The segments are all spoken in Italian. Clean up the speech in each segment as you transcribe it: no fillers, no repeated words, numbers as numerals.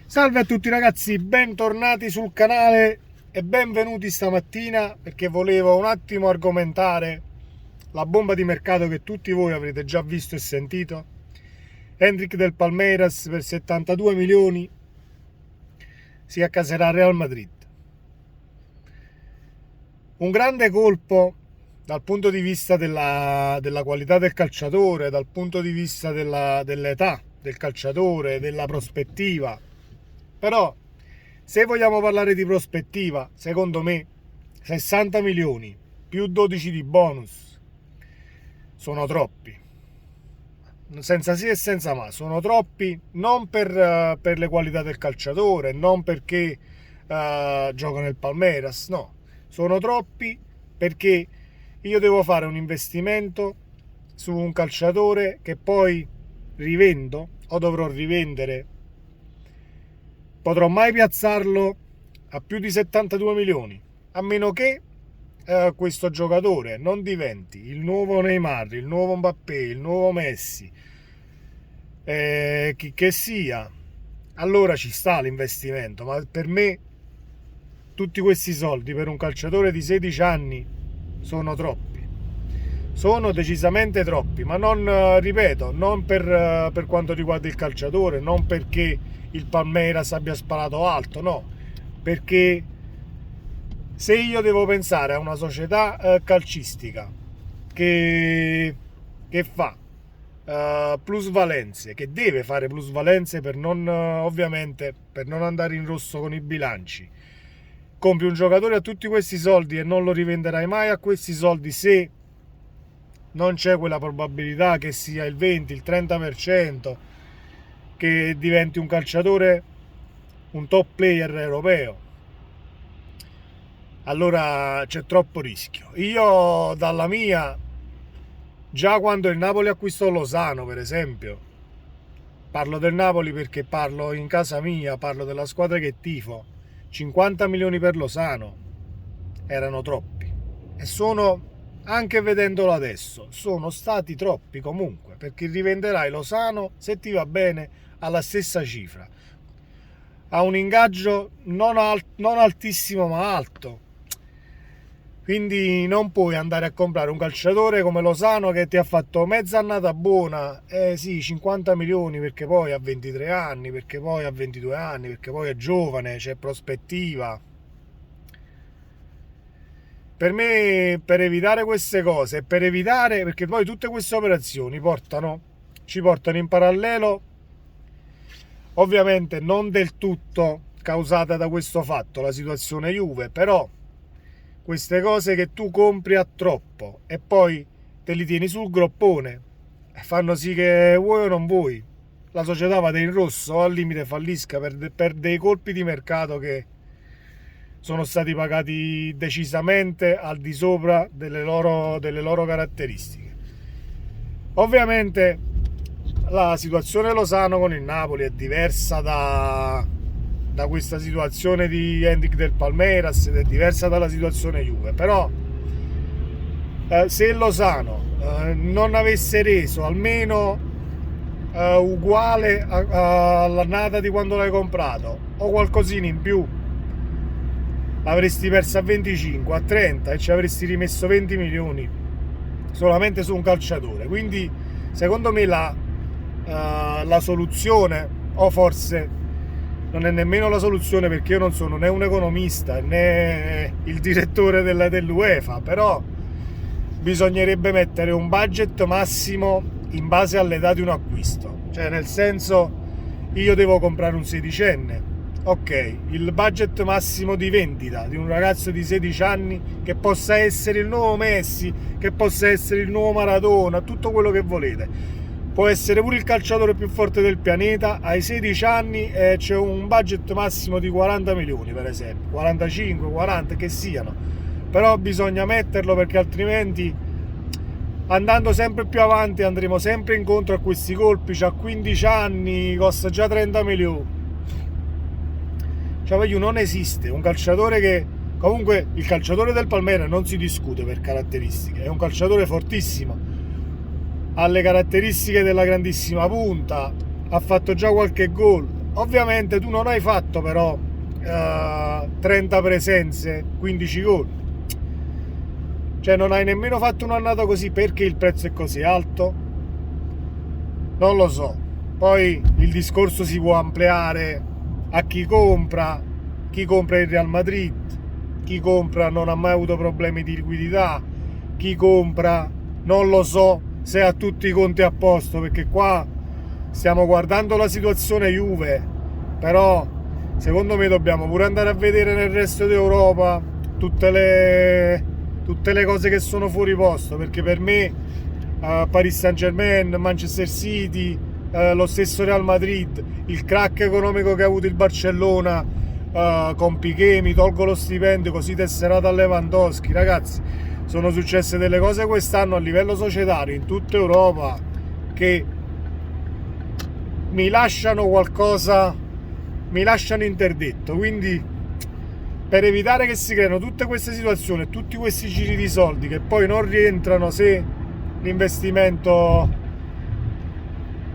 Salve a tutti ragazzi, bentornati sul canale e benvenuti stamattina perché volevo un attimo argomentare la bomba di mercato che tutti voi avrete già visto e sentito. Endrick del Palmeiras per 72 milioni si accaserà al Real Madrid. Un grande colpo dal punto di vista della qualità del calciatore, dal punto di vista dell'età del calciatore, della prospettiva. Però se vogliamo parlare di prospettiva, secondo me 60 milioni più 12 di bonus sono troppi. Senza sì e senza ma, sono troppi non per le qualità del calciatore, non perché gioca nel Palmeiras, no. Sono troppi perché io devo fare un investimento su un calciatore che poi rivendo o dovrò rivendere. Potrò mai piazzarlo a più di 72 milioni, a meno che questo giocatore non diventi il nuovo Neymar, il nuovo Mbappé, il nuovo Messi, chi che sia. Allora ci sta l'investimento, ma per me tutti questi soldi per un calciatore di 16 anni sono troppi. Sono decisamente troppi, ma non, ripeto, non per quanto riguarda il calciatore, non perché il Palmeiras abbia sparato alto, no, perché se io devo pensare a una società calcistica che fa plusvalenze, che deve fare plusvalenze per non, ovviamente, per non andare in rosso con i bilanci, compri un giocatore a tutti questi soldi e non lo rivenderai mai a questi soldi se non c'è quella probabilità che sia il 20, il 30%, che diventi un calciatore, un top player europeo. Allora c'è troppo rischio. Io dalla mia, già quando il Napoli acquistò Lozano, per esempio, parlo del Napoli perché parlo in casa mia, parlo della squadra che tifo, 50 milioni per Lozano erano troppi. E sono, anche vedendolo adesso, sono stati troppi comunque, perché rivenderai Lozano, se ti va bene, alla stessa cifra. Ha un ingaggio non altissimo ma alto. Quindi non puoi andare a comprare un calciatore come Lozano che ti ha fatto mezza annata buona, sì, 50 milioni perché poi ha 23 anni, perché poi ha 22 anni, perché poi è giovane, c'è prospettiva. Per me, per evitare queste cose, per evitare, perché poi tutte queste operazioni ci portano in parallelo, ovviamente non del tutto causata da questo fatto, la situazione Juve, però queste cose che tu compri a troppo e poi te li tieni sul groppone fanno sì che vuoi o non vuoi la società vada in rosso o al limite fallisca per dei colpi di mercato che sono stati pagati decisamente al di sopra delle loro caratteristiche. Ovviamente la situazione Lozano con il Napoli è diversa da questa situazione di Endrick del Palmeiras ed è diversa dalla situazione Juve, però se Lozano non avesse reso almeno uguale all'annata di quando l'hai comprato o qualcosina in più, l'avresti persa a 25, a 30 e ci avresti rimesso 20 milioni solamente su un calciatore. Quindi secondo me la soluzione, o forse non è nemmeno la soluzione perché io non sono né un economista né il direttore dell'UEFA, però bisognerebbe mettere un budget massimo in base all'età di un acquisto. Cioè, nel senso, io devo comprare un sedicenne, ok, il budget massimo di vendita di un ragazzo di 16 anni che possa essere il nuovo Messi, che possa essere il nuovo Maradona, tutto quello che volete, può essere pure il calciatore più forte del pianeta, ai 16 anni c'è un budget massimo di 40 milioni per esempio, 45, 40 che siano, però bisogna metterlo perché altrimenti andando sempre più avanti andremo sempre incontro a questi colpi. C'ha 15 anni, costa già 30 milioni. Cioè, non esiste un calciatore che, comunque il calciatore del Palmeiras non si discute per caratteristiche, è un calciatore fortissimo, ha le caratteristiche della grandissima punta, ha fatto già qualche gol, ovviamente tu non hai fatto però 30 presenze, 15 gol, cioè non hai nemmeno fatto un'annata così. Perché il prezzo è così alto? Non lo so. Poi il discorso si può ampliare a chi compra il Real Madrid, chi compra non ha mai avuto problemi di liquidità, chi compra non lo so se ha tutti i conti a posto, perché qua stiamo guardando la situazione Juve, però secondo me dobbiamo pure andare a vedere nel resto d'Europa tutte le cose che sono fuori posto, perché per me Paris Saint-Germain, Manchester City, lo stesso Real Madrid, il crack economico che ha avuto il Barcellona con Piqué, mi tolgo lo stipendio così tesserato a Lewandowski. Ragazzi, sono successe delle cose quest'anno a livello societario in tutta Europa che mi lasciano qualcosa, mi lasciano interdetto. Quindi per evitare che si creino tutte queste situazioni, tutti questi giri di soldi che poi non rientrano se l'investimento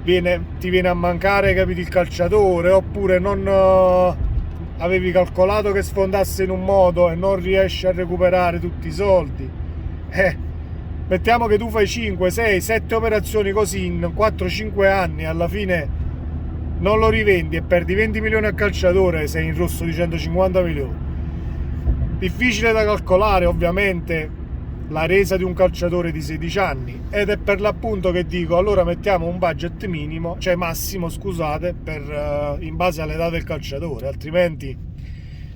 ti viene a mancare, capito, il calciatore, oppure non avevi calcolato che sfondasse in un modo e non riesci a recuperare tutti i soldi, mettiamo che tu fai 5, 6, 7 operazioni così in 4-5 anni, alla fine non lo rivendi e perdi 20 milioni a calciatore, sei in rosso di 150 milioni. Difficile da calcolare ovviamente la resa di un calciatore di 16 anni, ed è per l'appunto che dico, allora mettiamo un budget minimo, cioè massimo, scusate, in base all'età del calciatore, altrimenti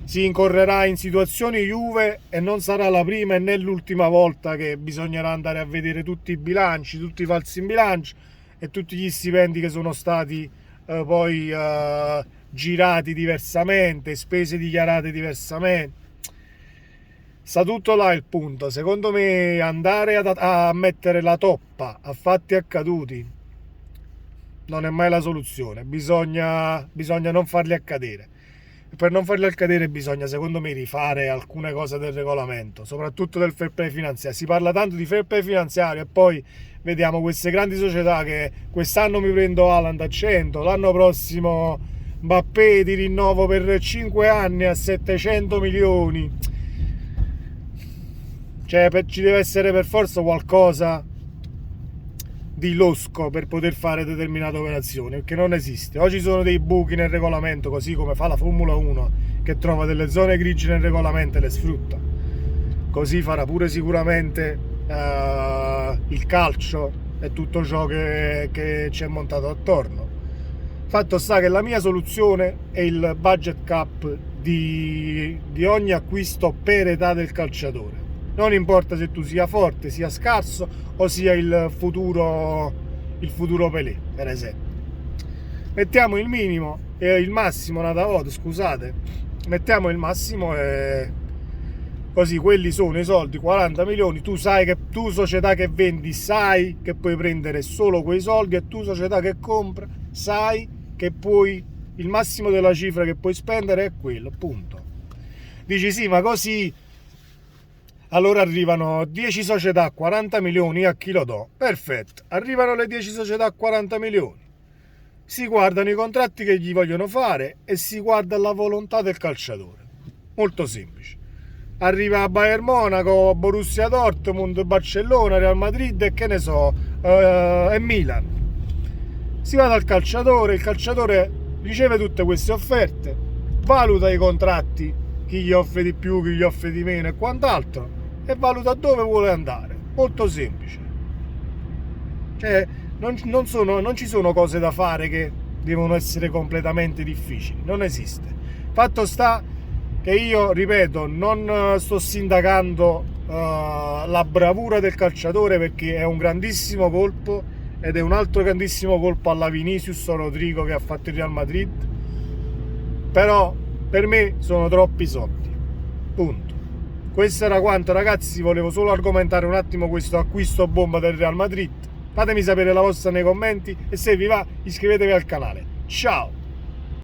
si incorrerà in situazioni Juve e non sarà la prima e né l'ultima volta che bisognerà andare a vedere tutti i bilanci, tutti i falsi in bilancio e tutti gli stipendi che sono stati poi girati diversamente, spese dichiarate diversamente. Sta tutto là il punto. Secondo me andare a mettere la toppa a fatti accaduti non è mai la soluzione, bisogna non farli accadere. E per non farli accadere bisogna, secondo me, rifare alcune cose del regolamento, soprattutto del fair play finanziario. Si parla tanto di fair play finanziario e poi vediamo queste grandi società che quest'anno mi prendo Haaland a 100, l'anno prossimo Mbappé di rinnovo per 5 anni a 700 milioni. Cioè ci deve essere per forza qualcosa di losco per poter fare determinate operazioni, perché non esiste. Oggi sono dei buchi nel regolamento, così come fa la Formula 1 che trova delle zone grigie nel regolamento e le sfrutta. Così farà pure sicuramente il calcio e tutto ciò che ci è montato attorno. Fatto sta che la mia soluzione è il budget cap di ogni acquisto per età del calciatore. Non importa se tu sia forte, sia scarso o sia il futuro Pelé, per esempio. Mettiamo il minimo e il massimo una volta, scusate. Mettiamo il massimo e così quelli sono i soldi, 40 milioni. Tu sai che tu società che vendi sai che puoi prendere solo quei soldi, e tu società che compra sai che il massimo della cifra che puoi spendere è quello, punto. Dici sì, ma così allora arrivano 10 società a 40 milioni, a chi lo do? Perfetto, arrivano le 10 società a 40 milioni, si guardano i contratti che gli vogliono fare e si guarda la volontà del calciatore, molto semplice. Arriva a Bayern Monaco, Borussia Dortmund, Barcellona, Real Madrid e che ne so, e Milan. Si va dal calciatore, il calciatore riceve tutte queste offerte, valuta i contratti, chi gli offre di più, chi gli offre di meno e quant'altro, e valuta dove vuole andare. Molto semplice. Cioè non ci sono cose da fare che devono essere completamente difficili, non esiste. Fatto sta che io, ripeto, non sto sindacando la bravura del calciatore, perché è un grandissimo colpo ed è un altro grandissimo colpo alla Vinicius Rodrigo che ha fatto il Real Madrid, però per me sono troppi soldi, punto. Questo era quanto, ragazzi. Volevo solo argomentare un attimo questo acquisto bomba del Real Madrid. Fatemi sapere la vostra nei commenti e se vi va iscrivetevi al canale. Ciao!